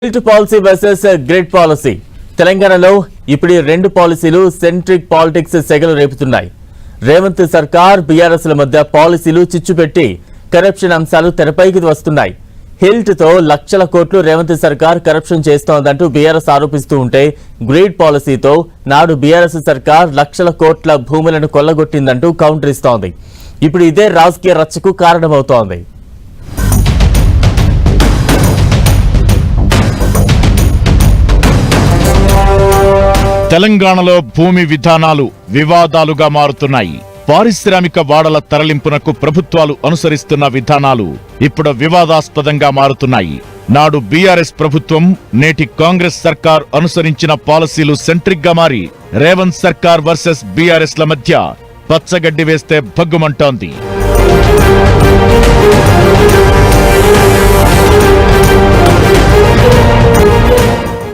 HILT policy versus grid policy. తెలంగాణలో ఇప్పుడు రెండు పాలసీలు సెంట్రిక్ పాలిటిక్స్ సెగలు రేపుతున్నాయి. రేవంత్ సర్కార్ బీఆర్ఎస్ ల మధ్య పాలసీలు చిచ్చుపెట్టి కరప్షన్ అంశాలు తెరపైకి వస్తున్నాయి. హిల్ట్ తో లక్షల కోట్లు రేవంత్ సర్కార్ కరప్షన్ చేస్తోందంటూ బీఆర్ఎస్ ఆరోపిస్తూ ఉంటే, గ్రిడ్ పాలసీతో నాడు బీఆర్ఎస్ సర్కార్ లక్షల కోట్ల భూములను కొల్లగొట్టిందంటూ కౌంటర్ ఇస్తోంది. ఇప్పుడు ఇదే రాజకీయ రచ్చకు కారణమవుతోంది. తెలంగాణలో భూమి విధానాలు వివాదాలుగా మారుతున్నాయి. పారిశ్రామిక వాడల తరలింపునకు ప్రభుత్వాలు అనుసరిస్తున్న విధానాలు ఇప్పుడు వివాదాస్పదంగా మారుతున్నాయి. నాడు బీఆర్ఎస్ ప్రభుత్వం, నేటి కాంగ్రెస్ సర్కార్ అనుసరించిన పాలసీలు సెంట్రిక్ గా మారి రేవంత్ సర్కార్ వర్సెస్ బీఆర్ఎస్ ల మధ్య పచ్చగడ్డి వేస్తే భగ్గుమంటోంది.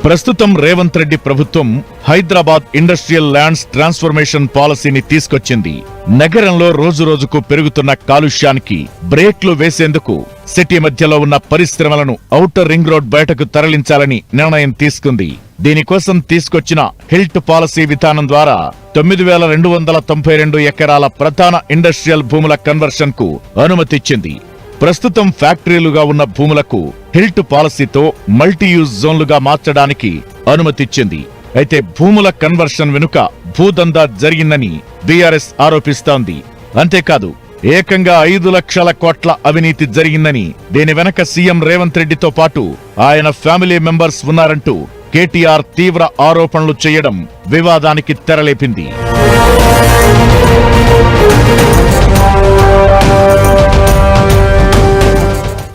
ప్రస్తుతం రేవంత్ రెడ్డి ప్రభుత్వం హైదరాబాద్ ఇండస్ట్రియల్ ల్యాండ్స్ ట్రాన్స్ఫర్మేషన్ పాలసీని తీసుకొచ్చింది. నగరంలో రోజురోజుకు పెరుగుతున్న కాలుష్యానికి బ్రేక్లు వేసేందుకు సిటీ మధ్యలో ఉన్న పరిశ్రమలను ఔటర్ రింగ్ రోడ్ బయటకు తరలించాలని నిర్ణయం తీసుకుంది. దీనికోసం తీసుకొచ్చిన హిల్ట్ పాలసీ విధానం ద్వారా 9,292 ఎకరాల ప్రధాన ఇండస్ట్రియల్ భూముల కన్వర్షన్ కు అనుమతిచ్చింది. ప్రస్తుతం ఫ్యాక్టరీలుగా ఉన్న భూములకు హిల్ట్ పాలసీతో మల్టీయూజ్ జోన్లుగా మార్చడానికి అనుమతిచ్చింది. అయితే భూముల కన్వర్షన్ వెనుక భూదందా జరిగిందని బీఆర్ఎస్ ఆరోపిస్తోంది. అంతేకాదు, ఏకంగా 5 లక్షల కోట్ల అవినీతి జరిగిందని, దీని వెనక సీఎం రేవంత్ రెడ్డితో పాటు ఆయన ఫ్యామిలీ మెంబర్స్ ఉన్నారంటూ కేటీఆర్ తీవ్ర ఆరోపణలు చేయడం వివాదానికి తెరలేపింది.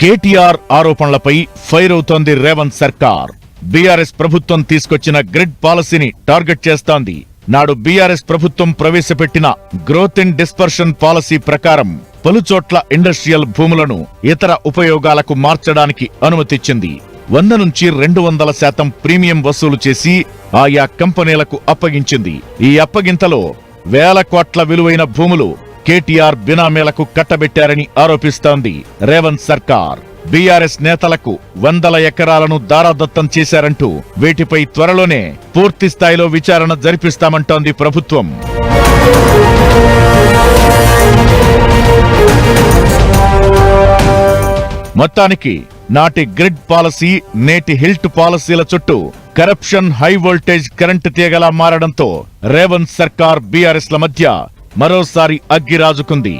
కేటీఆర్ ఆరోపణలపై ఫైర్ అవుతోంది రేవంత్ సర్కార్. బీఆర్ఎస్ ప్రభుత్వం తీసుకొచ్చిన గ్రిడ్ పాలసీని టార్గెట్ చేస్తోంది. నాడు బీఆర్ఎస్ ప్రభుత్వం ప్రవేశపెట్టిన గ్రోత్ ఇన్ డిస్పర్షన్ పాలసీ ప్రకారం పలుచోట్ల ఇండస్ట్రియల్ భూములను ఇతర ఉపయోగాలకు మార్చడానికి అనుమతిచ్చింది. 100 నుంచి 200% ప్రీమియం వసూలు చేసి ఆయా కంపెనీలకు అప్పగించింది. ఈ అప్పగింతలో వేల కోట్ల విలువైన భూములు కేటీఆర్ బినామీలకు కట్టబెట్టారని ఆరోపిస్తోంది రేవంత్ సర్కార్. బీఆర్ఎస్ నేతలకు 100 ఎకరాలను దారాదత్తం చేశారంటూ వీటిపై త్వరలోనే పూర్తి స్థాయిలో విచారణ జరిపిస్తామంటోంది ప్రభుత్వం. మొత్తానికి నాటి గ్రిడ్ పాలసీ, నేటి హిల్ట్ పాలసీల చుట్టూ కరప్షన్ హై వోల్టేజ్ కరెంటు తీగలా మారడంతో రేవంత్ సర్కార్ బీఆర్ఎస్ ల మధ్య మరోసారి అగ్గిరాజుకుంది.